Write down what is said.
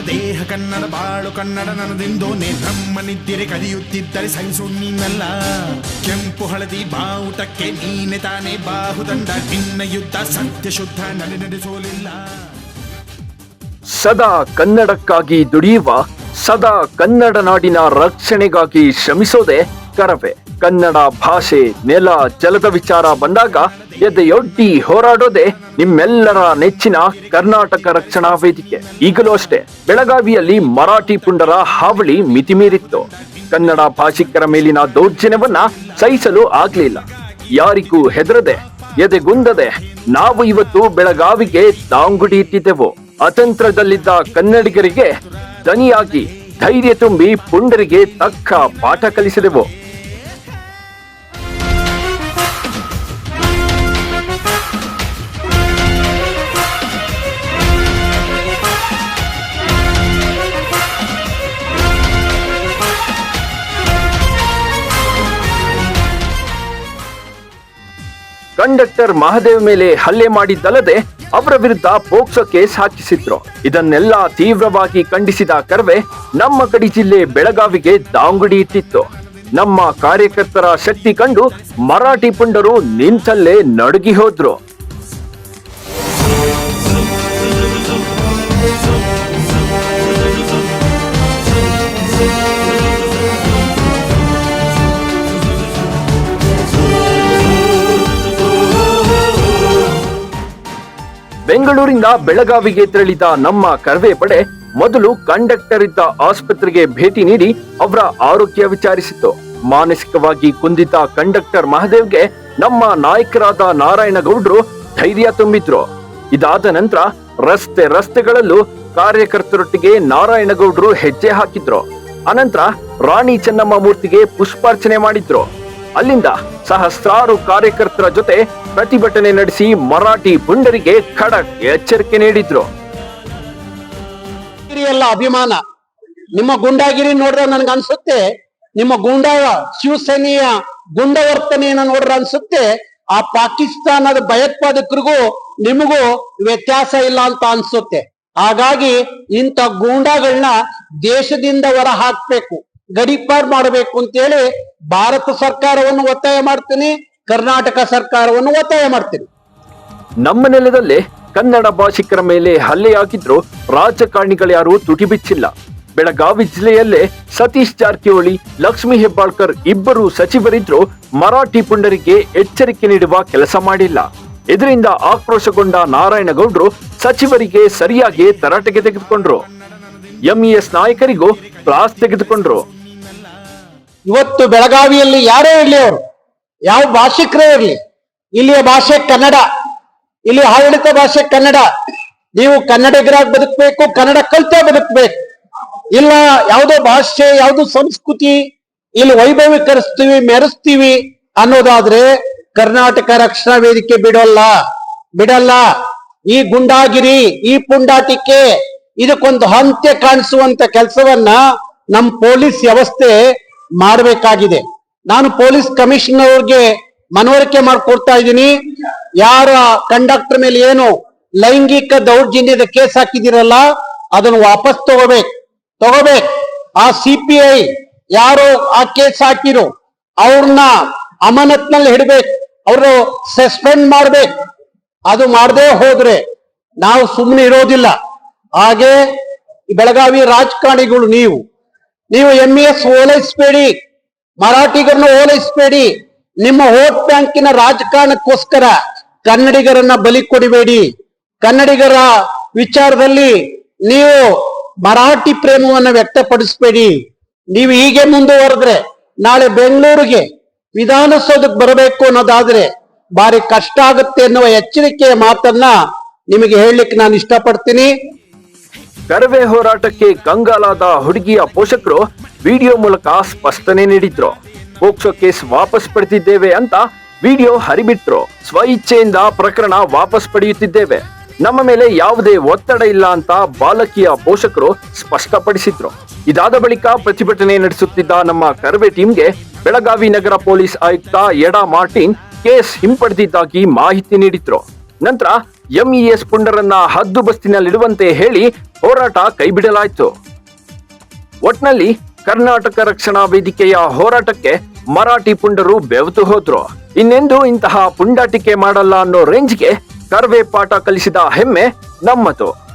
ದೇಹ ಕನ್ನಡ ಬಾಳು ಕನ್ನಡ ನನದೆಂದೋನೆ ಬ್ರಹ್ಮನಿದ್ದಿರೆ ಕದಿಯುತ್ತಿದ್ದರೆ ಸಹಿಸು ನೀನಲ್ಲ. ಕೆಂಪು ಹಳದಿ ಬಾವುಟಕ್ಕೆ ನೀನೆ ತಾನೇ ಬಾಹುದಂಡ, ನಿನ್ನ ಯುದ್ಧ ಸತ್ಯ ಶುದ್ಧ ನಡೆಸೋಲಿಲ್ಲ. ಸದಾ ಕನ್ನಡಕ್ಕಾಗಿ ದುಡಿಯುವ, ಸದಾ ಕನ್ನಡ ನಾಡಿನ ರಕ್ಷಣೆಗಾಗಿ ಶ್ರಮಿಸೋದೆ ಕರವೇ. ಕನ್ನಡ ಭಾಷೆ, ನೆಲ, ಜಲದ ವಿಚಾರ ಬಂದಾಗ ಎದೆಯೊಡ್ಡಿ ಹೋರಾಡೋದೆ ನಿಮ್ಮೆಲ್ಲರ ನೆಚ್ಚಿನ ಕರ್ನಾಟಕ ರಕ್ಷಣಾ ವೇದಿಕೆ. ಈಗಲೂ ಅಷ್ಟೇ ಬೆಳಗಾವಿಯಲ್ಲಿ ಮರಾಠಿ ಪುಂಡರ ಹಾವಳಿ ಮಿತಿಮೀರಿತ್ತು. ಕನ್ನಡ ಭಾಷಿಕರ ಮೇಲಿನ ದೌರ್ಜನ್ಯವನ್ನ ಸಹಿಸಲು ಆಗ್ಲಿಲ್ಲ. ಯಾರಿಗೂ ಹೆದರದೆ, ಎದೆಗುಂದದೆ ನಾವು ಇವತ್ತು ಬೆಳಗಾವಿಗೆ ದಾಂಗುಡಿ ಇಟ್ಟಿದ್ದೆವು. ಅತಂತ್ರದಲ್ಲಿದ್ದ ಕನ್ನಡಿಗರಿಗೆ ದನಿಯಾಗಿ ಧೈರ್ಯ ತುಂಬಿ ಪುಂಡರಿಗೆ ತಕ್ಕ ಪಾಠ ಕಲಿಸಿದೆವು. ಕಂಡಕ್ಟರ್ ಮಹದೇವ್ ಮೇಲೆ ಹಲ್ಲೆ ಮಾಡಿದ್ದಲ್ಲದೆ ಅವರ ವಿರುದ್ಧ ಪೋಕ್ಸೋ ಕೇಸ್ ಹಾಕಿಸಿದ್ರು. ಇದನ್ನೆಲ್ಲ ತೀವ್ರವಾಗಿ ಖಂಡಿಸಿದ ಕರವೇ ನಮ್ಮ ಗಡಿ ಜಿಲ್ಲೆ ಬೆಳಗಾವಿಗೆ ದಾಂಗುಡಿ ಇಟ್ಟಿತ್ತು. ನಮ್ಮ ಕಾರ್ಯಕರ್ತರ ಶಕ್ತಿ ಕಂಡು ಮರಾಠಿ ಪುಂಡರು ನಿಂತಲ್ಲೇ ನಡುಗಿ ಹೋದ್ರು. ಬೆಂಗಳೂರಿಂದ ಬೆಳಗಾವಿಗೆ ತೆರಳಿದ ನಮ್ಮ ಕರವೇ ಪಡೆ ಮೊದಲು ಕಂಡಕ್ಟರ್ ಇದ್ದ ಆಸ್ಪತ್ರೆಗೆ ಭೇಟಿ ನೀಡಿ ಅವರ ಆರೋಗ್ಯ ವಿಚಾರಿಸಿತು. ಮಾನಸಿಕವಾಗಿ ಕುಂದಿತ ಕಂಡಕ್ಟರ್ ಮಹದೇವ್ಗೆ ನಮ್ಮ ನಾಯಕರಾದ ನಾರಾಯಣಗೌಡ್ರು ಧೈರ್ಯ ತುಂಬಿದ್ರು. ಇದಾದ ನಂತರ ರಸ್ತೆಗಳಲ್ಲೂ ಕಾರ್ಯಕರ್ತರೊಟ್ಟಿಗೆ ನಾರಾಯಣಗೌಡ್ರು ಹೆಜ್ಜೆ ಹಾಕಿದ್ರು. ಅನಂತರ ರಾಣಿ ಚೆನ್ನಮ್ಮ ಮೂರ್ತಿಗೆ ಪುಷ್ಪಾರ್ಚನೆ ಮಾಡಿದ್ರು. ಅಲ್ಲಿಂದ ಸಹಸ್ರಾರು ಕಾರ್ಯಕರ್ತರ ಜೊತೆ ಪ್ರತಿಭಟನೆ ನಡೆಸಿ ಮರಾಠಿ ಪುಂಡರಿಗೆ ಖಡಕ್ ಎಚ್ಚರಿಕೆ ನೀಡಿದ್ರು. ಎಲ್ಲ ಅಭಿಮಾನ ನಿಮ್ಮ ಗುಂಡಾಗಿರಿ ನೋಡಿದ್ರೆ ನನ್ಗೆ ಅನ್ಸುತ್ತೆ, ನಿಮ್ಮ ಶಿವಸೇನೆಯ ಗುಂಡವರ್ತನೆಯನ್ನ ನೋಡ್ರೆ ಅನ್ಸುತ್ತೆ ಆ ಪಾಕಿಸ್ತಾನದ ಭಯೋತ್ಪಾದಕರಿಗೂ ನಿಮಗೂ ವ್ಯತ್ಯಾಸ ಇಲ್ಲ ಅಂತ ಅನ್ಸುತ್ತೆ. ಹಾಗಾಗಿ ಇಂಥ ಗೂಂಡಾಗಳನ್ನ ದೇಶದಿಂದ ಹೊರ ಹಾಕ್ಬೇಕು, ಗಡೀಪಾರ್ ಮಾಡಬೇಕು ಅಂತೇಳಿ ಭಾರತ ಸರ್ಕಾರವನ್ನು ಒತ್ತಾಯ ಮಾಡ್ತೀನಿ, ಕರ್ನಾಟಕ ಸರ್ಕಾರವನ್ನು ಒತ್ತಾಯ ಮಾಡ್ತೀನಿ. ನಮ್ಮ ನೆಲದಲ್ಲೇ ಕನ್ನಡ ಭಾಷಿಕರ ಮೇಲೆ ಹಲ್ಲೆಯಾಗಿದ್ರು ರಾಜಕಾರಣಿಗಳ್ಯಾರು ತುಟಿ ಬಿಚ್ಚಿಲ್ಲ. ಬೆಳಗಾವಿ ಜಿಲ್ಲೆಯಲ್ಲೇ ಸತೀಶ್ ಜಾರಕಿಹೊಳಿ, ಲಕ್ಷ್ಮೀ ಹೆಬ್ಬಾಳ್ಕರ್ ಇಬ್ಬರು ಸಚಿವರಿದ್ರು ಮರಾಠಿ ಪುಂಡರಿಗೆ ಎಚ್ಚರಿಕೆ ನೀಡುವ ಕೆಲಸ ಮಾಡಿಲ್ಲ. ಇದರಿಂದ ಆಕ್ರೋಶಗೊಂಡ ನಾರಾಯಣಗೌಡ್ರು ಸಚಿವರಿಗೆ ಸರಿಯಾಗಿ ತರಾಟೆಗೆ ತೆಗೆದುಕೊಂಡ್ರು. MES ನಾಯಕರಿಗೂ class ತೆಗೆದುಕೊಂಡ್ರು. ಇವತ್ತು ಬೆಳಗಾವಿಯಲ್ಲಿ ಯಾರೇ ಇರ್ಲಿ, ಅವರು ಯಾವ ಭಾಷಿಕರೇ ಇರ್ಲಿ, ಇಲ್ಲಿಯ ಭಾಷೆ ಕನ್ನಡ, ಇಲ್ಲಿ ಆಡಳಿತ ಭಾಷೆ ಕನ್ನಡ. ನೀವು ಕನ್ನಡಿಗರಾಗಿ ಬದುಕಬೇಕು, ಕನ್ನಡ ಕಲಿತೇ ಬದುಕಬೇಕು. ಇಲ್ಲ ಯಾವುದೋ ಭಾಷೆ, ಯಾವುದೋ ಸಂಸ್ಕೃತಿ ಇಲ್ಲಿ ವೈಭವೀಕರಿಸ್ತೀವಿ, ಮೆರೆಸ್ತೀವಿ ಅನ್ನೋದಾದ್ರೆ ಕರ್ನಾಟಕ ರಕ್ಷಣಾ ವೇದಿಕೆ ಬಿಡಲ್ಲ. ಈ ಗುಂಡಾಗಿರಿ, ಈ ಪುಂಡಾಟಿಕೆ, ಇದಕ್ಕೊಂದು ಅಂತ್ಯ ಕಾಣಿಸುವಂತ ಕೆಲಸವನ್ನ ನಮ್ಮ ಪೊಲೀಸ್ ವ್ಯವಸ್ಥೆ ಮಾಡಬೇಕಾಗಿದೆ. ನಾನು ಪೊಲೀಸ್ ಕಮಿಷನರ್ ಅವ್ರಿಗೆ ಮನವರಿಕೆ ಮಾಡ್ಕೊಡ್ತಾ ಇದ್ದೀನಿ. ಯಾರ ಕಂಡಕ್ಟರ್ ಮೇಲೆ ಏನು ಲೈಂಗಿಕ ದೌರ್ಜನ್ಯದ ಕೇಸ್ ಹಾಕಿದಿರಲ್ಲ, ಅದನ್ನು ವಾಪಸ್ ತಗೋಬೇಕು. ಆ CPI ಯಾರು ಆ ಕೇಸ್ ಹಾಕಿರೋ ಅವ್ರನ್ನ ಅಮಾನತ್ನಲ್ಲಿ ಹಿಡ್ಬೇಕು, ಅವರು ಸಸ್ಪೆಂಡ್ ಮಾಡ್ಬೇಕು. ಅದು ಮಾಡದೆ ಹೋದ್ರೆ ನಾವು ಸುಮ್ಮನೆ ಇರೋದಿಲ್ಲ. ಹಾಗೆ ಬೆಳಗಾವಿ ರಾಜಕಾರಣಿಗಳು ನೀವು MES ಓಲೈಸ್ಬೇಡಿ, ಮರಾಠಿಗರನ್ನ ಓಲೈಸ್ಬೇಡಿ. ನಿಮ್ಮ ವೋಟ್ ಬ್ಯಾಂಕಿನ ರಾಜಕಾರಣಕ್ಕೋಸ್ಕರ ಕನ್ನಡಿಗರನ್ನ ಬಲಿ ಕೊಡಬೇಡಿ. ಕನ್ನಡಿಗರ ವಿಚಾರದಲ್ಲಿ ನೀವು ಮರಾಠಿ ಪ್ರೇಮವನ್ನು ವ್ಯಕ್ತಪಡಿಸಬೇಡಿ. ನೀವು ಹೀಗೆ ಮುಂದುವರೆದ್ರೆ ನಾಳೆ ಬೆಂಗಳೂರಿಗೆ ವಿಧಾನಸೌಧಕ್ಕೆ ಬರಬೇಕು ಅನ್ನೋದಾದ್ರೆ ಬಾರಿ ಕಷ್ಟ ಆಗುತ್ತೆ ಎನ್ನುವ ಎಚ್ಚರಿಕೆಯ ಮಾತನ್ನ ನಿಮಗೆ ಹೇಳಲಿಕ್ಕೆ ನಾನು ಇಷ್ಟಪಡ್ತೀನಿ. ಕರವೇ ಹೋರಾಟಕ್ಕೆ ಕಂಗಾಲಾದ ಹುಡುಗಿಯ ಪೋಷಕರು ವಿಡಿಯೋ ಮೂಲಕ ಸ್ಪಷ್ಟನೆ ನೀಡಿದ್ರು. ಪೋಕ್ಸೋ ಕೇಸ್ ವಾಪಸ್ ಪಡೆದಿದ್ದೇವೆ ಅಂತ ವಿಡಿಯೋ ಹರಿಬಿಟ್ರು. ಸ್ವ ಇಚ್ಛೆಯಿಂದ ಪ್ರಕರಣ ವಾಪಸ್ ಪಡೆಯುತ್ತಿದ್ದೇವೆ, ನಮ್ಮ ಮೇಲೆ ಯಾವುದೇ ಒತ್ತಡ ಇಲ್ಲ ಅಂತ ಬಾಲಕಿಯ ಪೋಷಕರು ಸ್ಪಷ್ಟಪಡಿಸಿದ್ರು. ಇದಾದ ಬಳಿಕ ಪ್ರತಿಭಟನೆ ನಡೆಸುತ್ತಿದ್ದ ನಮ್ಮ ಕರವೇ ಟೀಮ್ಗೆ ಬೆಳಗಾವಿ ನಗರ ಪೊಲೀಸ್ ಆಯುಕ್ತ ಎಡಾ ಮಾರ್ಟಿನ್ ಕೇಸ್ ಹಿಂಪಡೆದಿದ್ದಾಗಿ ಮಾಹಿತಿ ನೀಡಿದ್ರು. ನಂತರ ಎಂಇಎಸ್ ಪುಂಡರನ್ನ ಹದ್ದುಬಸ್ತಿನಲ್ಲಿಡುವಂತೆ ಹೇಳಿ ಹೋರಾಟ ಕೈಬಿಡಲಾಯಿತು. ಒಟ್ನಲ್ಲಿ ಕರ್ನಾಟಕ ರಕ್ಷಣಾ ವೇದಿಕೆಯ ಹೋರಾಟಕ್ಕೆ ಮರಾಠಿ ಪುಂಡರು ಬೆವೆತು ಹೋದ್ರು. ಇನ್ನೆಂದೂ ಇಂತಹ ಪುಂಡಾಟಿಕೆ ಮಾಡಲ್ಲ ಅನ್ನೋ ರೇಂಜ್ಗೆ ಕರ್ವೆ ಪಾಠ ಕಲಿಸಿದ ಹೆಮ್ಮೆ ನಮ್ಮದು.